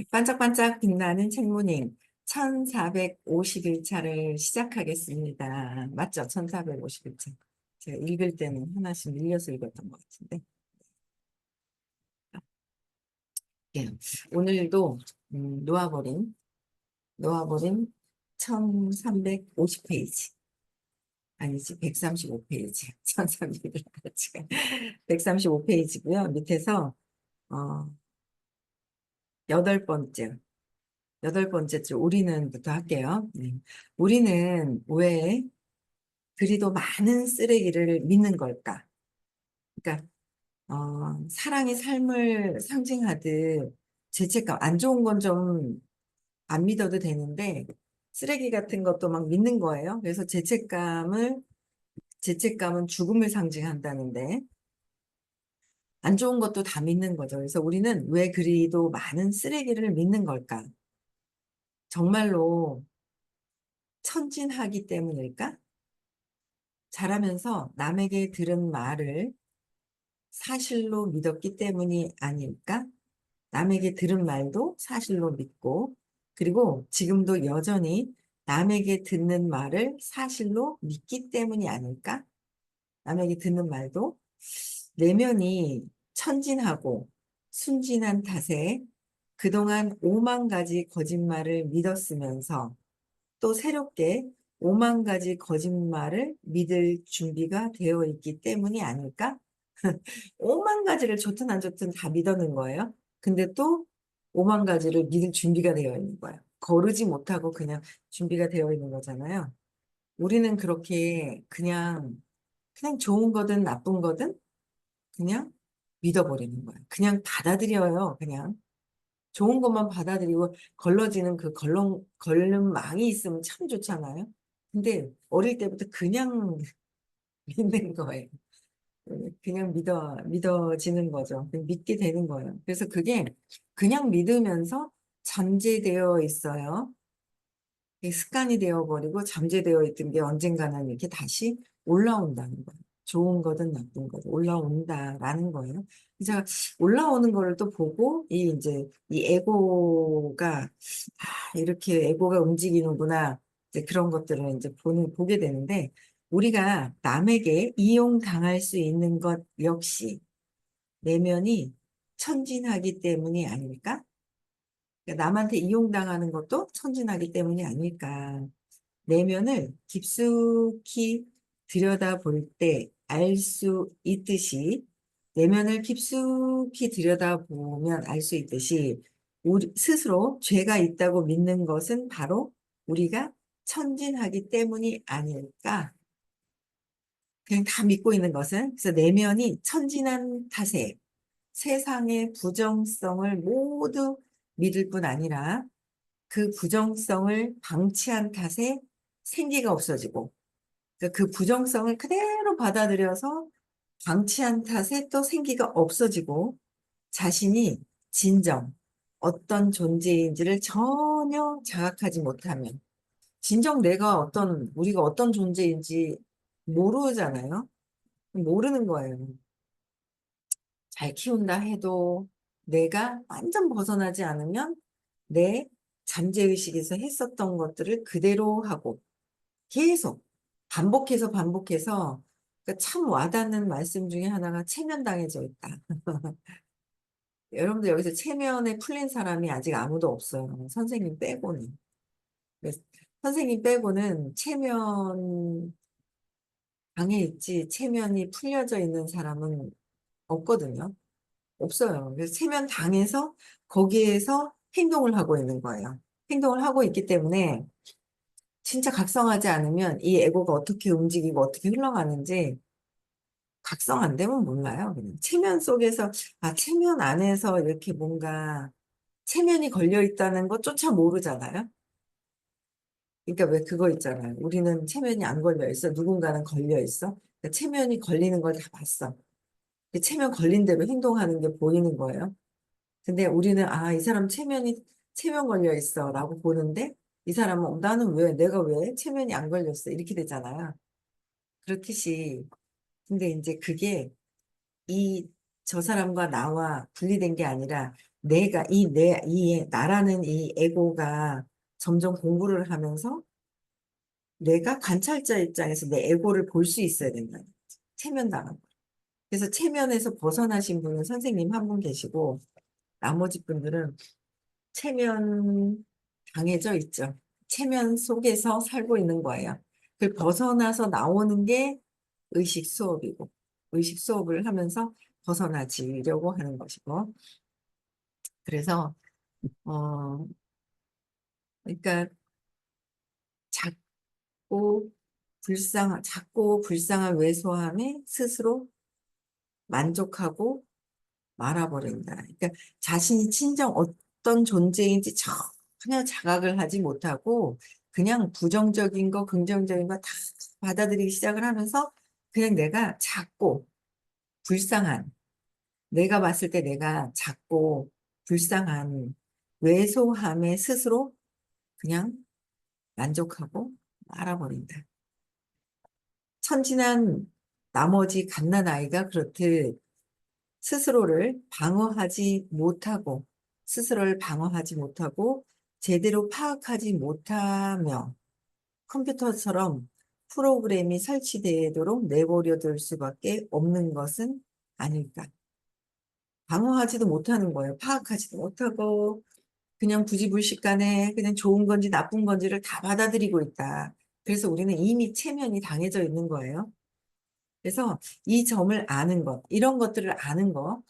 반짝반짝 빛나는 책무님 1451차를 시작하겠습니다. 맞죠? 1451차. 제가 읽을 때는 하나씩 밀려서 읽었던 것 같은데. 예. 오늘도 놓아버린 1350페이지. 아니지, 135페이지. 1300페이지가 135페이지고요. 밑에서 어, 여덟 번째. 여덟 번째 줄 우리는부터 할게요. 네. 우리는 왜 그리도 많은 쓰레기를 믿는 걸까? 그러니까 사랑의 삶을 상징하듯 죄책감, 안 좋은 건 좀 안 믿어도 되는데 쓰레기 같은 것도 막 믿는 거예요. 그래서 죄책감은 죽음을 상징한다는데 안 좋은 것도 다 믿는 거죠. 그래서 우리는 왜 그리도 많은 쓰레기를 믿는 걸까? 정말로 천진하기 때문일까? 자라면서 남에게 들은 말을 사실로 믿었기 때문이 아닐까? 남에게 들은 말도 사실로 믿고, 그리고 지금도 여전히 남에게 듣는 말을 사실로 믿기 때문이 아닐까? 남에게 듣는 말도 내면이 천진하고 순진한 탓에 그동안 오만 가지 거짓말을 믿었으면서 또 새롭게 오만 가지 거짓말을 믿을 준비가 되어 있기 때문이 아닐까? 오만 가지를 좋든 안 좋든 다 믿었는 거예요. 근데 또 오만 가지를 믿을 준비가 되어 있는 거예요. 거르지 못하고 그냥 준비가 되어 있는 거잖아요. 우리는 그렇게 그냥 좋은 거든 나쁜 거든 그냥 믿어버리는 거예요. 그냥 받아들여요. 그냥 좋은 것만 받아들이고 걸러지는 그 걸름망이 있으면 참 좋잖아요. 근데 어릴 때부터 그냥 믿는 거예요. 그냥 믿어지는 거죠. 믿게 되는 거예요. 그래서 그게 그냥 믿으면서 잠재되어 있어요. 이게 습관이 되어버리고 잠재되어 있던 게 언젠가는 이렇게 다시 올라온다는 거예요. 좋은 거든 나쁜 거든 올라온다라는 거예요. 제가 올라오는 거를 또 보고 이 에고가 이렇게 에고가 움직이는구나 이제 그런 것들을 이제 보게 되는데 우리가 남에게 이용당할 수 있는 것 역시 내면이 천진하기 때문이 아닐까? 그러니까 남한테 이용당하는 것도 천진하기 때문이 아닐까. 내면을 깊숙이 들여다볼 때 알 수 있듯이, 내면을 깊숙이 들여다보면 알 수 있듯이, 우리 스스로 죄가 있다고 믿는 것은 바로 우리가 천진하기 때문이 아닐까. 그냥 다 믿고 있는 것은, 그래서 내면이 천진한 탓에 세상의 부정성을 모두 믿을 뿐 아니라 그 부정성을 방치한 탓에 생기가 없어지고 그 부정성을 그대로 받아들여서 방치한 탓에 또 생기가 없어지고 자신이 진정 어떤 존재인지를 전혀 자각하지 못하면 진정 우리가 어떤 존재인지 모르잖아요. 모르는 거예요. 잘 키운다 해도 내가 완전 벗어나지 않으면 내 잠재의식에서 했었던 것들을 그대로 하고 계속 반복해서 그러니까 참 와닿는 말씀 중에 하나가 체면당해져 있다. 여러분들 여기서 체면에 풀린 사람이 아직 아무도 없어요. 선생님 빼고는. 그래서 선생님 빼고는 체면 당해 있지 체면이 풀려져 있는 사람은 없거든요. 없어요. 그래서 체면 당해서 거기에서 행동을 하고 있는 거예요. 행동을 하고 있기 때문에 진짜 각성하지 않으면 이 에고가 어떻게 움직이고 어떻게 흘러가는지 각성 안 되면 몰라요. 그냥 체면 속에서, 체면 안에서 이렇게 뭔가 체면이 걸려 있다는 것조차 모르잖아요. 그러니까 왜 그거 있잖아요. 우리는 체면이 안 걸려 있어. 누군가는 걸려 있어. 그러니까 체면이 걸리는 걸 다 봤어. 그 체면 걸린 대로 행동하는 게 보이는 거예요. 근데 우리는 이 사람 체면 걸려 있어 라고 보는데 이 사람은 나는 내가 왜 체면이 안 걸렸어 이렇게 되잖아요. 그렇듯이 근데 이제 그게 이 저 사람과 나와 분리된 게 아니라 나라는 이 에고가 점점 공부를 하면서 내가 관찰자 입장에서 내 에고를 볼 수 있어야 된다. 체면당한 거. 그래서 체면에서 벗어나신 분은 선생님 한 분 계시고, 나머지 분들은 체면 당해져 있죠. 체면 속에서 살고 있는 거예요. 그 벗어나서 나오는 게 의식 수업이고, 의식 수업을 하면서 벗어나지려고 하는 것이고, 그래서, 어, 그러니까 작고 불쌍한 왜소함에 스스로 만족하고 말아버린다. 그러니까 자신이 진정 어떤 존재인지 전혀 자각을 하지 못하고 그냥 부정적인 거, 긍정적인 거 다 받아들이기 시작을 하면서 그냥 내가 작고 불쌍한, 내가 봤을 때 내가 작고 불쌍한 왜소함에 스스로 그냥 만족하고 말아버린다. 천진한 나머지 갓난아이가 그렇듯 스스로를 방어하지 못하고 제대로 파악하지 못하며 컴퓨터처럼 프로그램이 설치되도록 내버려 둘 수밖에 없는 것은 아닐까. 방어하지도 못하는 거예요. 파악하지도 못하고 그냥 부지불식간에 그냥 좋은 건지 나쁜 건지를 다 받아들이고 있다. 그래서 우리는 이미 체면이 당해져 있는 거예요. 그래서 이 점을 아는 것, 이런 것들을 아는 것,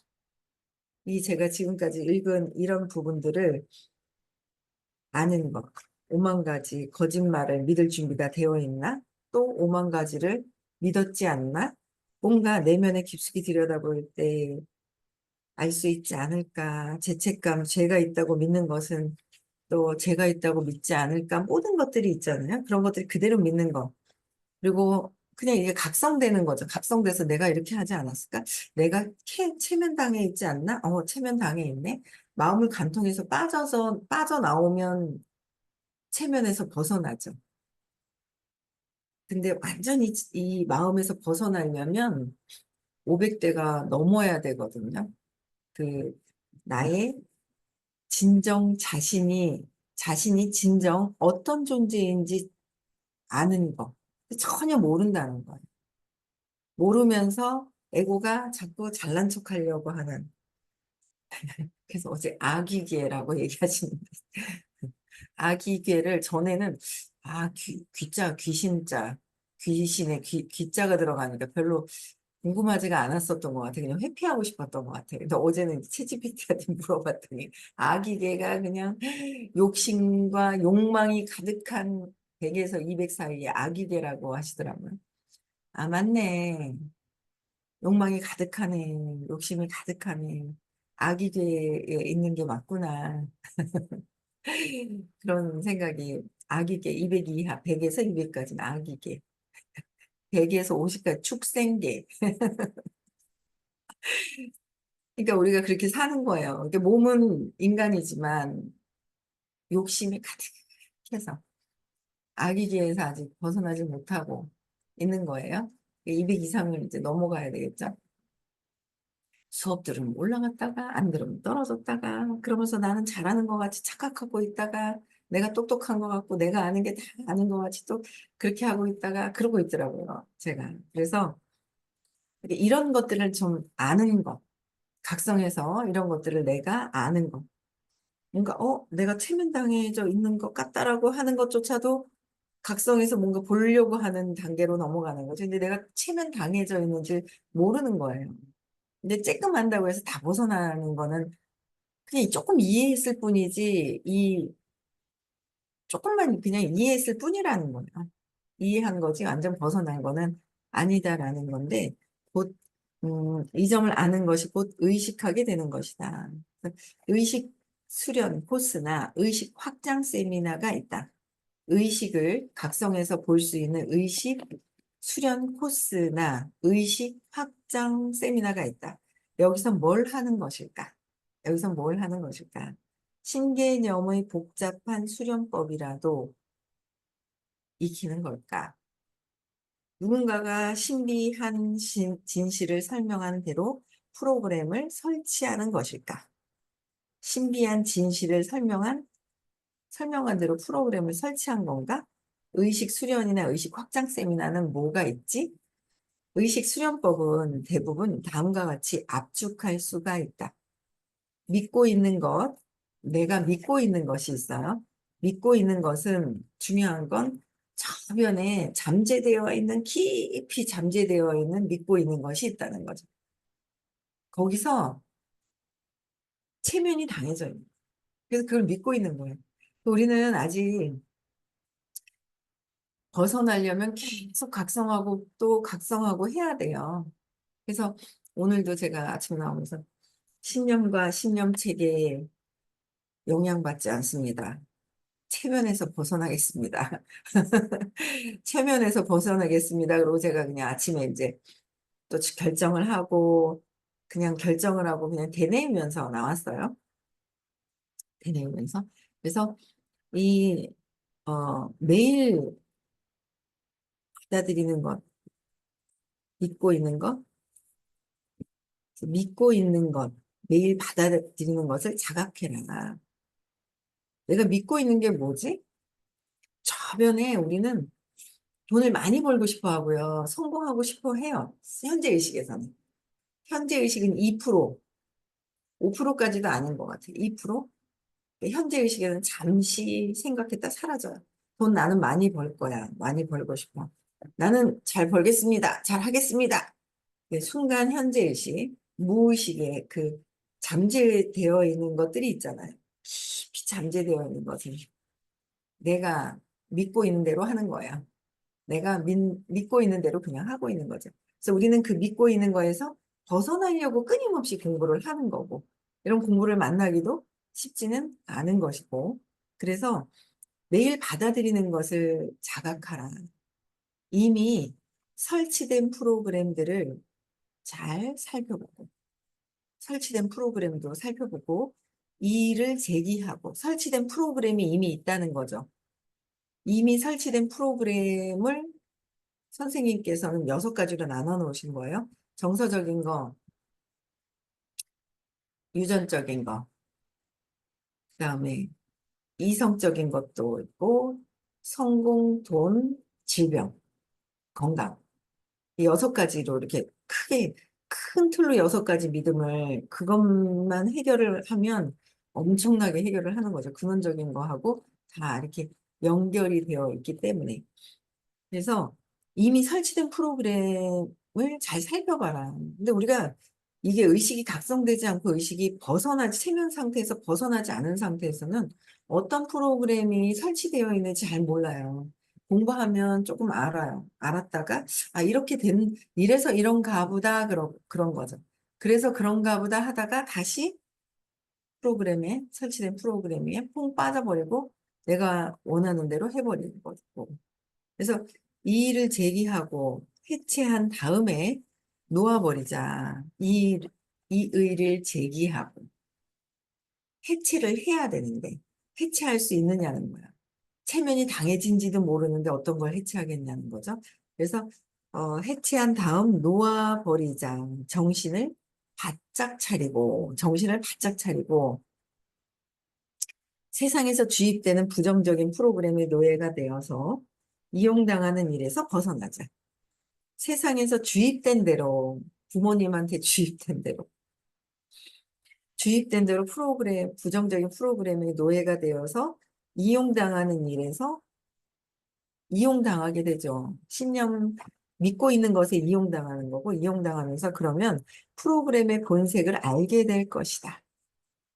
이 제가 지금까지 읽은 이런 부분들을 아는 것, 오만 가지 거짓말을 믿을 준비가 되어 있나? 또 오만 가지를 믿었지 않나? 뭔가 내면에 깊숙이 들여다볼 때 알 수 있지 않을까? 죄책감, 죄가 있다고 믿는 것은 또 죄가 있다고 믿지 않을까? 모든 것들이 있잖아요. 그런 것들이 그대로 믿는 것. 그리고 그냥 이게 각성되는 거죠. 각성돼서 내가 이렇게 하지 않았을까? 내가 체면당해 있지 않나? 체면당해 있네. 마음을 간통해서 빠져나오면 체면에서 벗어나죠. 근데 완전히 이 마음에서 벗어나려면 500대가 넘어야 되거든요. 그, 나의 자신이 진정 어떤 존재인지 아는 거. 전혀 모른다는 거예요. 모르면서 에고가 자꾸 잘난 척 하려고 하는. 그래서 어제 아기괴라고 얘기하시는데, 아기괴를 전에는, 귀자, 귀신자, 귀자가 들어가니까 별로 궁금하지가 않았었던 것 같아요. 그냥 회피하고 싶었던 것 같아요. 근데 어제는 채찌피티한테 물어봤더니, 아기괴가 그냥 욕심과 욕망이 가득한 100에서 200 사이의 아기괴라고 하시더라고요. 아, 맞네. 욕망이 가득하네. 욕심이 가득하네. 아기계에 있는 게 맞구나. 그런 생각이 아기계 200 이하, 100에서 200까지는 아기계, 100에서 50까지 축생계. 그러니까 우리가 그렇게 사는 거예요. 이게 몸은 인간이지만 욕심이 가득해서 아기계에서 아직 벗어나지 못하고 있는 거예요. 200 이상을 이제 넘어가야 되겠죠. 수업 들으면 올라갔다가 안 들으면 떨어졌다가 그러면서 나는 잘하는 것 같이 착각하고 있다가 내가 똑똑한 것 같고 내가 아는 게 다 아는 것 같이 또 그렇게 하고 있다가 그러고 있더라고요. 제가. 그래서 이런 것들을 좀 아는 것, 각성해서 이런 것들을 내가 아는 것. 뭔가 내가 체면당해져 있는 것 같다라고 하는 것조차도 각성해서 뭔가 보려고 하는 단계로 넘어가는 거죠. 근데 내가 체면당해져 있는지 모르는 거예요. 근데 쬐끔 한다고 해서 다 벗어나는 거는 그냥 조금 이해했을 뿐이지, 조금만 그냥 이해했을 뿐이라는 거예요. 이해한 거지, 완전 벗어난 거는 아니다라는 건데, 곧, 이 점을 아는 것이 곧 의식하게 되는 것이다. 의식 수련 코스나 의식 확장 세미나가 있다. 의식을 각성해서 볼 수 있는 의식 수련 코스나 의식 확장 세미나가 있다. 여기서 뭘 하는 것일까? 여기서 뭘 하는 것일까? 신개념의 복잡한 수련법이라도 익히는 걸까? 누군가가 신비한 진실을 설명하는 대로 프로그램을 설치하는 것일까? 신비한 진실을 설명한 대로 프로그램을 설치한 건가? 의식 수련이나 의식 확장 세미나는 뭐가 있지? 의식 수련법은 대부분 다음과 같이 압축할 수가 있다. 믿고 있는 것, 내가 믿고 있는 것이 있어요. 믿고 있는 것은 중요한 건 저변에 잠재되어 있는, 깊이 잠재되어 있는 믿고 있는 것이 있다는 거죠. 거기서 체면이 당해져 있는. 그래서 그걸 믿고 있는 거예요. 우리는 아직 벗어나려면 계속 각성하고 또 각성하고 해야 돼요. 그래서 오늘도 제가 아침에 나오면서 신념과 신념 체계에 영향받지 않습니다. 체면에서 벗어나겠습니다. 체면에서 벗어나겠습니다. 그리고 제가 그냥 아침에 이제 또 결정을 하고 그냥 결정을 하고 그냥 되뇌이면서 나왔어요. 되뇌이면서. 그래서 이 매일 받아들이는 것, 믿고 있는 것, 믿고 있는 것, 매일 받아들이는 것을 자각해라. 내가 믿고 있는 게 뭐지? 저변에 우리는 돈을 많이 벌고 싶어 하고요. 성공하고 싶어 해요. 현재 의식에서는. 현재 의식은 2%, 5%까지도 아닌 것 같아요. 2%? 현재 의식에는 잠시 생각했다 사라져요. 돈 나는 많이 벌 거야. 많이 벌고 싶어. 나는 잘 벌겠습니다. 잘 하겠습니다. 순간 현재 의식, 무의식에 그 잠재되어 있는 것들이 있잖아요. 깊이 잠재되어 있는 것을 내가 믿고 있는 대로 하는 거야. 내가 믿고 있는 대로 그냥 하고 있는 거죠. 그래서 우리는 그 믿고 있는 거에서 벗어나려고 끊임없이 공부를 하는 거고, 이런 공부를 만나기도 쉽지는 않은 것이고, 그래서 매일 받아들이는 것을 자각하라. 이미 설치된 프로그램들을 잘 살펴보고, 설치된 프로그램도 살펴보고, 이를 제기하고, 설치된 프로그램이 이미 있다는 거죠. 이미 설치된 프로그램을 선생님께서는 6가지로 나눠 놓으신 거예요. 정서적인 거, 유전적인 거, 그다음에 이성적인 것도 있고, 성공, 돈, 질병, 건강. 이 6가지로 이렇게 크게, 큰 틀로 6가지 믿음을 그것만 해결을 하면 엄청나게 해결을 하는 거죠. 근원적인 거하고 다 이렇게 연결이 되어 있기 때문에. 그래서 이미 설치된 프로그램을 잘 살펴봐라. 근데 우리가 이게 의식이 각성되지 않고 의식이 벗어나지, 체면 상태에서 벗어나지 않은 상태에서는 어떤 프로그램이 설치되어 있는지 잘 몰라요. 공부하면 조금 알아요. 알았다가, 아, 이래서 이런가 보다, 그런 거죠. 그래서 그런가 보다 하다가 다시 설치된 프로그램에 퐁 빠져버리고 내가 원하는 대로 해버리는 거고. 그래서 이 일을 제기하고 해체한 다음에 놓아버리자. 이 의를 제기하고 해체를 해야 되는데 해체할 수 있느냐는 거야. 체면이 당해진지도 모르는데 어떤 걸 해체하겠냐는 거죠. 그래서 해체한 다음 놓아버리자. 정신을 바짝 차리고 세상에서 주입되는 부정적인 프로그램의 노예가 되어서 이용당하는 일에서 벗어나자. 세상에서 주입된 대로, 부모님한테 주입된 대로 부정적인 프로그램의 노예가 되어서 이용당하는 일에서 이용당하게 되죠. 믿고 있는 것에 이용당하는 거고, 이용당하면서 그러면 프로그램의 본색을 알게 될 것이다.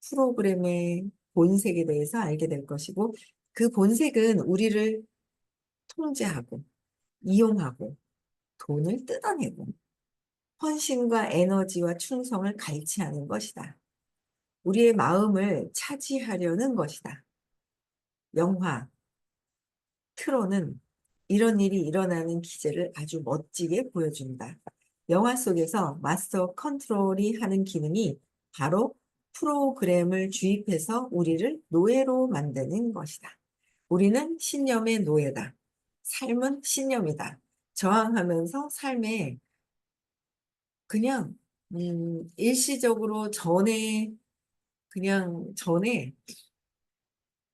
프로그램의 본색에 대해서 알게 될 것이고, 그 본색은 우리를 통제하고, 이용하고, 돈을 뜯어내고, 헌신과 에너지와 충성을 갈취하는 것이다. 우리의 마음을 차지하려는 것이다. 영화, 트로는 이런 일이 일어나는 기제를 아주 멋지게 보여준다. 영화 속에서 마스터 컨트롤이 하는 기능이 바로 프로그램을 주입해서 우리를 노예로 만드는 것이다. 우리는 신념의 노예다. 삶은 신념이다. 저항하면서 삶에 그냥 일시적으로 전에 그냥 전에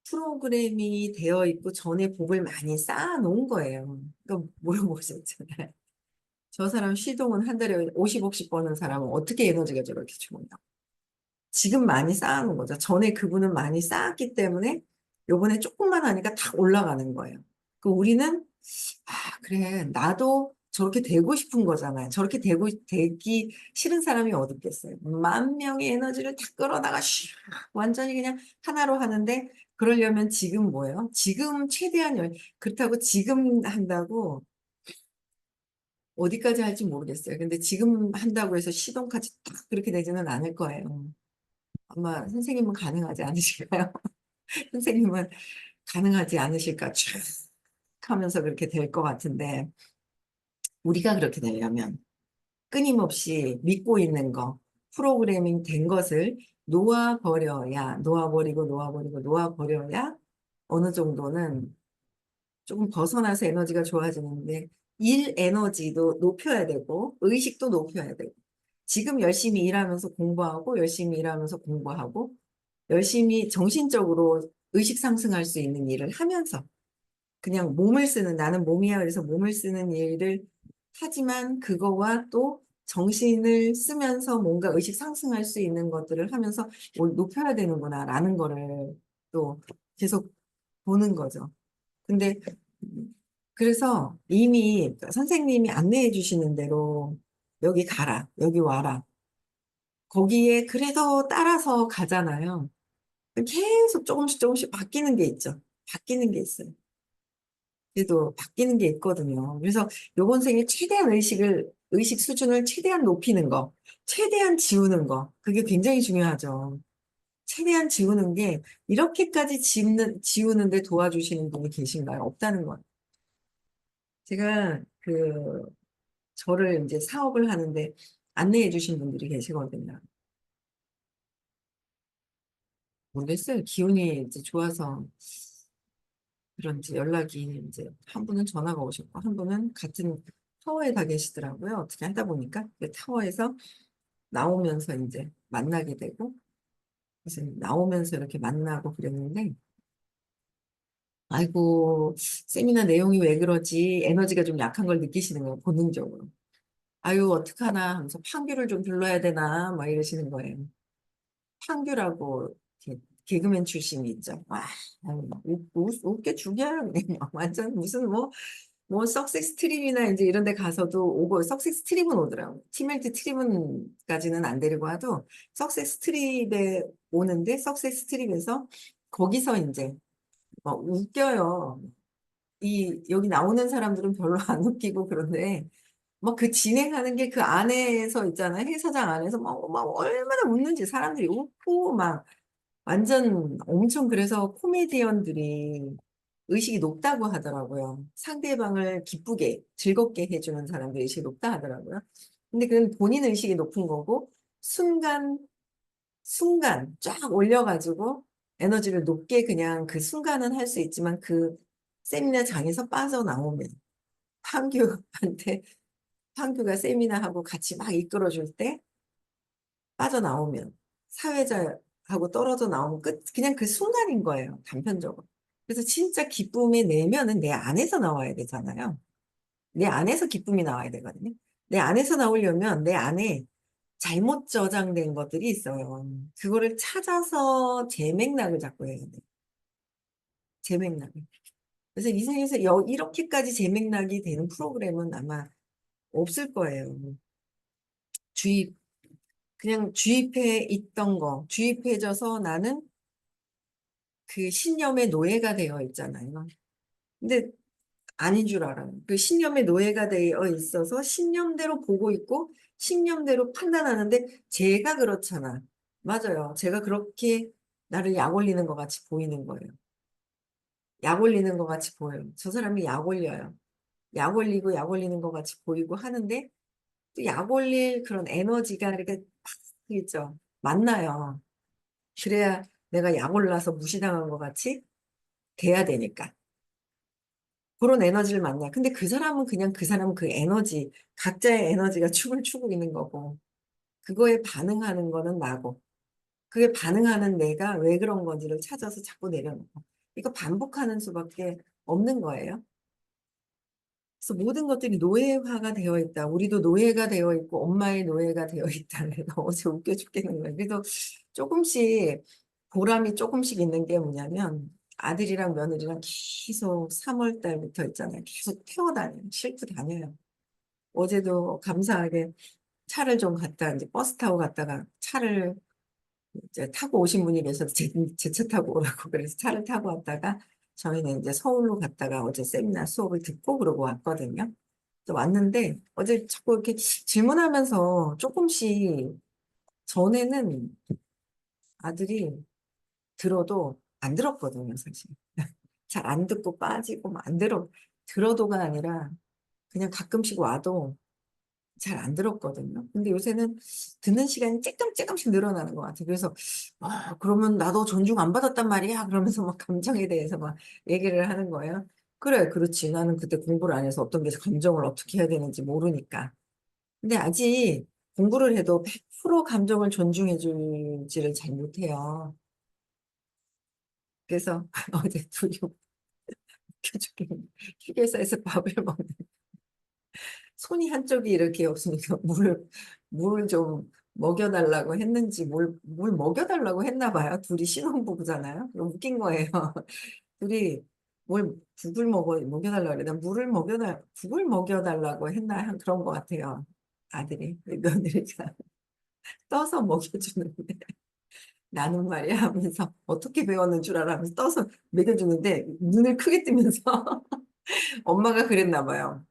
프로그램이 되어 있고 전에 복을 많이 쌓아 놓은 거예요. 그러니까 물어보셨잖아요. 저 사람 시동은 한 달에 50억씩 버는 사람은 어떻게 에너지가 저렇게 좋냐. 지금 많이 쌓아놓은 거죠. 전에 그분은 많이 쌓았기 때문에 요번에 조금만 하니까 탁 올라가는 거예요. 그 우리는 그래 나도 저렇게 되고 싶은 거잖아요. 저렇게 되기 싫은 사람이 어디 있겠어요. 만 명의 에너지를 다 끌어다가 완전히 그냥 하나로 하는데 그러려면 지금 뭐예요? 지금 최대한 그렇다고 지금 한다고 어디까지 할지 모르겠어요. 근데 지금 한다고 해서 시동까지 딱 그렇게 되지는 않을 거예요. 아마 선생님은 가능하지 않으실까요? 선생님은 가능하지 않으실까 쭉 하면서 그렇게 될 것 같은데 우리가 그렇게 되려면 끊임없이 믿고 있는 거 프로그래밍 된 것을 놓아버려야 어느 정도는 조금 벗어나서 에너지가 좋아지는데 일 에너지도 높여야 되고 의식도 높여야 되고 지금 열심히 일하면서 공부하고 열심히 일하면서 공부하고 열심히 정신적으로 의식 상승할 수 있는 일을 하면서 그냥 몸을 쓰는 나는 몸이야 그래서 몸을 쓰는 일을 하지만 그거와 또 정신을 쓰면서 뭔가 의식 상승할 수 있는 것들을 하면서 뭘 높여야 되는구나라는 거를 또 계속 보는 거죠. 근데 그래서 이미 선생님이 안내해 주시는 대로 여기 가라, 여기 와라. 거기에 그래도 따라서 가잖아요. 계속 조금씩 조금씩 바뀌는 게 있죠. 바뀌는 게 있어요. 그래도 바뀌는 게 있거든요. 그래서 요번 생에 최대한 의식 수준을 최대한 높이는 거, 최대한 지우는 거, 그게 굉장히 중요하죠. 최대한 지우는 게 이렇게까지 지우는데 도와주시는 분이 계신가요? 없다는 거. 제가 저를 이제 사업을 하는데 안내해 주신 분들이 계시거든요. 모르겠어요. 기운이 이제 좋아서 그런지 연락이 이제 한 분은 전화가 오셨고 한 분은 같은 타워에 다 계시더라고요. 어떻게 하다 보니까 그 타워에서 나오면서 이제 만나게 되고 그래서 나오면서 이렇게 만나고 그랬는데 아이고 세미나 내용이 왜 그러지 에너지가 좀 약한 걸 느끼시는 거예요 본능적으로 아유 어떡하나 하면서 판교를 좀 불러야 되나 막 이러시는 거예요. 판교라고 이렇게 개그맨 출신이 있죠. 와, 아유, 웃겨 죽여요. 그냥 완전 무슨 뭐 석섹스 트립이나 이제 이런 데 가서도 오고 석섹스 트립은 오더라고. 티멜트 트립은까지는 안 데리고 와도 석섹스 트립에 오는데 석섹스 트립에서 거기서 이제 웃겨요. 여기 나오는 사람들은 별로 안 웃기고 그런데 막 그 진행하는 게 그 안에서 있잖아요. 행사장 안에서 막 얼마나 웃는지 사람들이 웃고 막 완전 엄청 그래서 코미디언들이 의식이 높다고 하더라고요. 상대방을 기쁘게 즐겁게 해주는 사람들이 의식이 높다 하더라고요. 근데 그건 본인 의식이 높은 거고 순간 순간 쫙 올려가지고 에너지를 높게 그냥 그 순간은 할 수 있지만 그 세미나장에서 빠져나오면 판교한테 판교가 세미나하고 같이 막 이끌어줄 때 빠져나오면 사회자하고 떨어져 나오면 끝 그냥 그 순간인 거예요. 단편적으로. 그래서 진짜 기쁨의 내면은 내 안에서 나와야 되잖아요. 내 안에서 기쁨이 나와야 되거든요. 내 안에서 나오려면 내 안에 잘못 저장된 것들이 있어요. 그거를 찾아서 재맥락을 잡고 해야 돼. 재맥락을. 그래서 이 생에서 이렇게까지 재맥락이 되는 프로그램은 아마 없을 거예요. 주입, 그냥 주입해 있던 거, 주입해져서 나는 그 신념의 노예가 되어 있잖아요. 근데 아닌 줄 알아요. 그 신념의 노예가 되어 있어서 신념대로 보고 있고 신념대로 판단하는데 제가 그렇잖아. 맞아요. 제가 그렇게 나를 약 올리는 것 같이 보이는 거예요. 약 올리는 것 같이 보여요. 저 사람이 약 올려요. 약 올리고 약 올리는 것 같이 보이고 하는데 또 약 올릴 그런 에너지가 이렇게 팍 있죠. 만나요. 그래야 내가 약 올라서 무시당한 것 같이 돼야 되니까. 그런 에너지를 만나. 근데 그 사람은 그냥 그 사람 그 에너지, 각자의 에너지가 춤을 추고 있는 거고, 그거에 반응하는 거는 나고. 그게 반응하는 내가 왜 그런 건지를 찾아서 자꾸 내려놓고. 이거 반복하는 수밖에 없는 거예요. 그래서 모든 것들이 노예화가 되어 있다. 우리도 노예가 되어 있고 엄마의 노예가 되어 있다. 내가 어제 웃겨 죽겠는 거예요. 그래서 조금씩 보람이 조금씩 있는 게 뭐냐면 아들이랑 며느리랑 계속 3월 달부터 있잖아요. 계속 태워다녀요. 싣고 다녀요. 어제도 감사하게 차를 좀 갔다 이제 버스 타고 갔다가 차를 이제 타고 오신 분이 계셔서 제 차 타고 오라고 그래서 차를 타고 왔다가 저희는 이제 서울로 갔다가 어제 세미나 수업을 듣고 그러고 왔거든요. 또 왔는데 어제 자꾸 이렇게 질문하면서 조금씩 전에는 아들이 들어도 안 들었거든요, 사실. 잘 안 듣고 빠지고 막 안 들어도가 아니라 그냥 가끔씩 와도 잘 안 들었거든요. 근데 요새는 듣는 시간이 조금씩 늘어나는 것 같아요. 그래서 그러면 나도 존중 안 받았단 말이야. 그러면서 막 감정에 대해서 막 얘기를 하는 거예요. 그래, 그렇지. 나는 그때 공부를 안 해서 어떤 게 감정을 어떻게 해야 되는지 모르니까. 근데 아직 공부를 해도 100% 감정을 존중해 주지를 잘 못해요. 그래서 어제 둘이 웃겨 죽겠네. 휴게소에서 밥을 먹는 손이 한쪽이 이렇게 없으니까 물을 좀 먹여달라고 했는지 물 먹여달라고 했나 봐요. 둘이 신혼부부잖아요. 웃긴 거예요. 둘이 뭘 국을 먹여달라고 그래. 난 물을 국을 먹여달라고 했나 그런 것 같아요. 아들이 며느리가 떠서 먹여주는데 나는 말이야 하면서 어떻게 배웠는 줄 알아 하면서 떠서 먹여주는데 눈을 크게 뜨면서 엄마가 그랬나 봐요.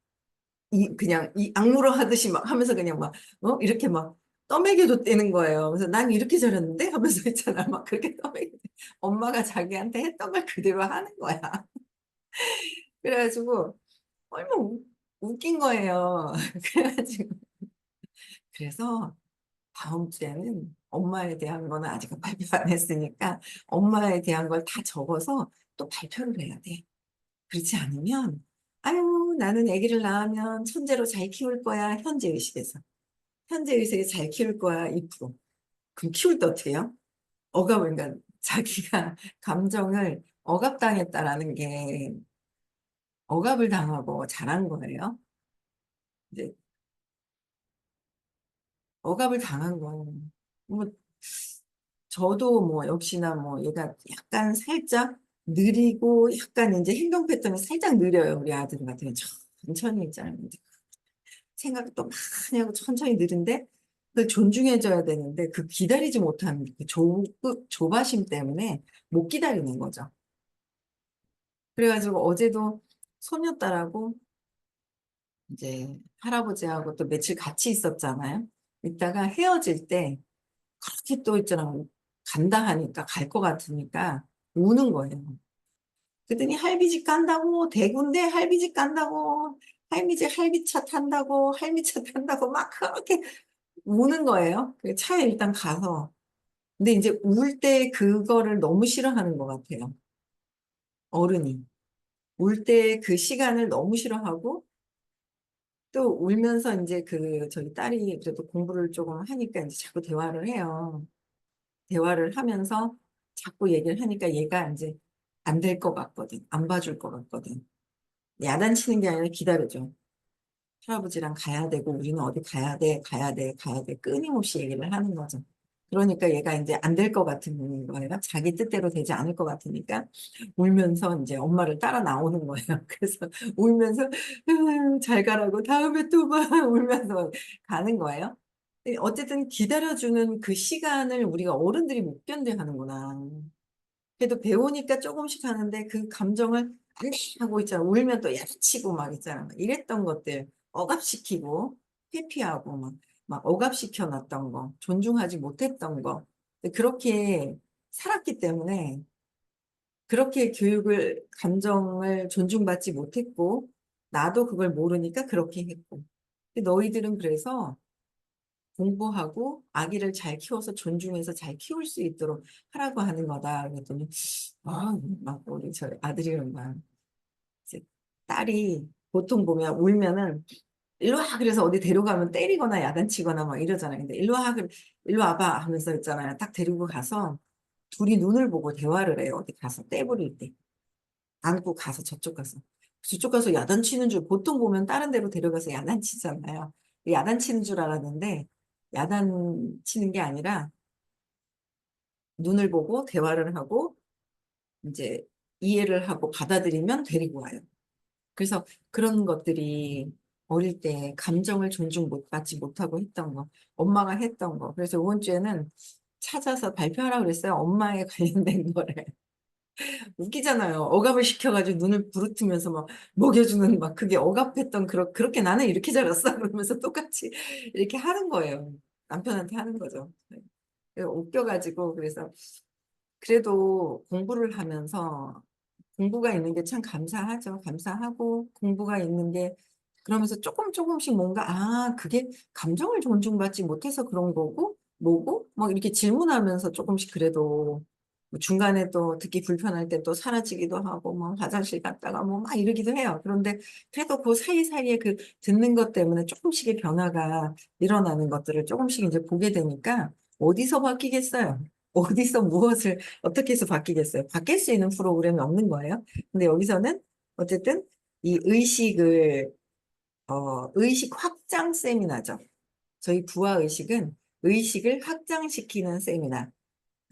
그냥 이 악물어 하듯이 막 하면서 그냥 막 이렇게 막 떠먹여줬다는 거예요. 그래서 난 이렇게 잘했는데 하면서 있잖아 막 그렇게 떠먹여. 엄마가 자기한테 했던 걸 그대로 하는 거야. 그래가지고 얼마나 웃긴 거예요. 그래가지고 그래서 다음 주에는 엄마에 대한 거는 아직 발표 안 했으니까 엄마에 대한 걸 다 적어서 또 발표를 해야 돼. 그렇지 않으면 아유 나는 아기를 낳으면 천재로 잘 키울 거야 현재 의식에서. 현재 의식에 잘 키울 거야 2%. 그럼 키울 때 어떻게 해요? 그러니까 자기가 감정을 억압당했다라는 게 억압을 당하고 자란 거예요. 이제 억압을 당한 거예요. 뭐 저도 뭐 역시나 뭐 얘가 약간 살짝 느리고 약간 이제 행동 패턴이 살짝 느려요. 우리 아들 같은 경우는 천천히 있잖아요. 생각도 많이 하고 천천히 느린데 그걸 존중해줘야 되는데 그 기다리지 못하는 그 조바심 때문에 못 기다리는 거죠. 그래가지고 어제도 손녀딸하고 이제 할아버지하고 또 며칠 같이 있었잖아요. 이따가 헤어질 때 그렇게 또 있잖아. 간다 하니까 갈 것 같으니까 우는 거예요. 그랬더니 할비집 간다고 대구인데 할비집 간다고 할미집 할비차 탄다고 할미차 탄다고 막 그렇게 우는 거예요. 그 차에 일단 가서. 근데 이제 울 때 그거를 너무 싫어하는 것 같아요. 어른이. 울 때 그 시간을 너무 싫어하고 또 울면서 이제 저희 딸이 그래도 공부를 조금 하니까 이제 자꾸 대화를 해요. 대화를 하면서 자꾸 얘기를 하니까 얘가 이제 안 될 것 같거든. 안 봐줄 것 같거든. 야단치는 게 아니라 기다려줘. 할아버지랑 가야 되고 우리는 어디 가야 돼, 가야 돼, 가야 돼. 끊임없이 얘기를 하는 거죠. 그러니까 얘가 이제 안 될 것 같은 거예요. 자기 뜻대로 되지 않을 것 같으니까 울면서 이제 엄마를 따라 나오는 거예요. 그래서 울면서 잘 가라고 다음에 또 봐. 울면서 가는 거예요. 어쨌든 기다려주는 그 시간을 우리가 어른들이 못 견뎌하는구나. 그래도 배우니까 조금씩 하는데 그 감정을 안 돼! 하고 있잖아. 울면 또 야단치고 막 있잖아. 막 이랬던 것들 억압시키고 회피하고 막 억압시켜 놨던 거, 존중하지 못했던 거. 그렇게 살았기 때문에 그렇게 감정을 존중받지 못했고 나도 그걸 모르니까 그렇게 했고. 근데 너희들은 그래서 공부하고 아기를 잘 키워서 존중해서 잘 키울 수 있도록 하라고 하는 거다. 그랬더니 막 우리 저 아들이 막 이제 딸이 보통 보면 울면은 일로 와. 그래서 어디 데려가면 때리거나 야단치거나 막 이러잖아요. 근데 일로 와. 일로 와봐 하면서 있잖아요. 딱 데리고 가서 둘이 눈을 보고 대화를 해요. 어디 가서 떼 부릴 때. 안고 가서 저쪽 가서 야단치는 줄 보통 보면 다른 데로 데려가서 야단치잖아요. 야단치는 줄 알았는데 야단치는 게 아니라 눈을 보고 대화를 하고 이제 이해를 하고 받아들이면 데리고 와요. 그래서 그런 것들이 어릴 때 감정을 존중 못 받지 못하고 했던 거, 엄마가 했던 거. 그래서 이번 주에는 찾아서 발표하라고 그랬어요. 엄마에 관련된 거를. 웃기잖아요. 억압을 시켜가지고 눈을 부르트면서 막 먹여주는 막 그게 억압했던 그렇게 나는 이렇게 자랐어. 그러면서 똑같이 이렇게 하는 거예요. 남편한테 하는 거죠. 네. 그래서 웃겨가지고 그래서 그래도 공부를 하면서 공부가 있는 게 참 감사하죠. 감사하고 공부가 있는 게 그러면서 조금 조금씩 뭔가 그게 감정을 존중받지 못해서 그런 거고 뭐고 막 이렇게 질문하면서 조금씩 그래도 뭐 중간에 또 듣기 불편할 때 또 사라지기도 하고 뭐 화장실 갔다가 뭐 막 이러기도 해요. 그런데 그래도 그 사이사이에 그 듣는 것 때문에 조금씩의 변화가 일어나는 것들을 조금씩 이제 보게 되니까 어디서 바뀌겠어요? 어디서 무엇을 어떻게 해서 바뀌겠어요? 바뀔 수 있는 프로그램이 없는 거예요. 근데 여기서는 어쨌든 이 의식 확장 세미나죠. 저희 부하 의식은 의식을 확장시키는 세미나.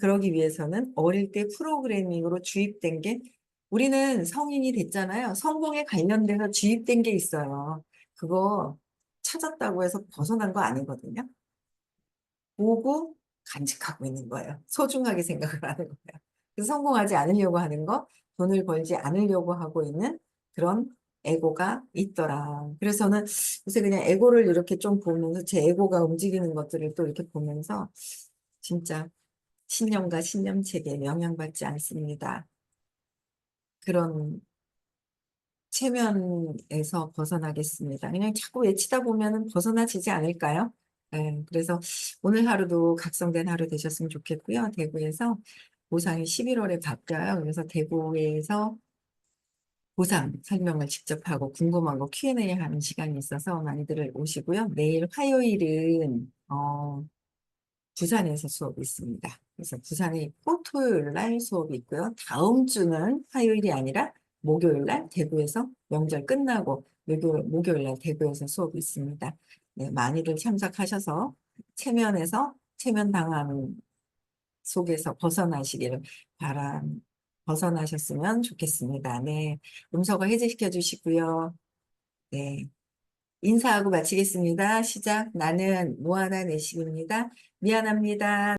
그러기 위해서는 어릴 때 프로그래밍으로 주입된 게 우리는 성인이 됐잖아요. 성공에 관련돼서 주입된 게 있어요. 그거 찾았다고 해서 벗어난 거 아니거든요. 보고 간직하고 있는 거예요. 소중하게 생각을 하는 거예요. 그래서 성공하지 않으려고 하는 거, 돈을 벌지 않으려고 하고 있는 그런 에고가 있더라. 그래서는 요새 그냥 에고를 이렇게 좀 보면서 제 에고가 움직이는 것들을 또 이렇게 보면서 진짜 신념과 신념체계에 영향받지 않습니다. 그런 체면에서 벗어나겠습니다. 그냥 자꾸 외치다 보면은 벗어나지지 않을까요? 네, 그래서 오늘 하루도 각성된 하루 되셨으면 좋겠고요. 대구에서 보상이 11월에 바뀌어요. 그래서 대구에서 보상 설명을 직접 하고 궁금한 거 Q&A 하는 시간이 있어서 많이들 오시고요. 내일 화요일은 부산에서 수업이 있습니다. 그래서 부산에 있고 토요일 날 수업이 있고요. 다음 주는 화요일이 아니라 목요일 날 대구에서 명절 끝나고 목요일 날 대구에서 수업이 있습니다. 네, 많이들 참석하셔서 체면 당함 속에서 벗어나시기를 벗어나셨으면 좋겠습니다. 네, 음성어 해제시켜 주시고요. 네, 인사하고 마치겠습니다. 시작. 나는 무한한 의식입니다. 미안합니다.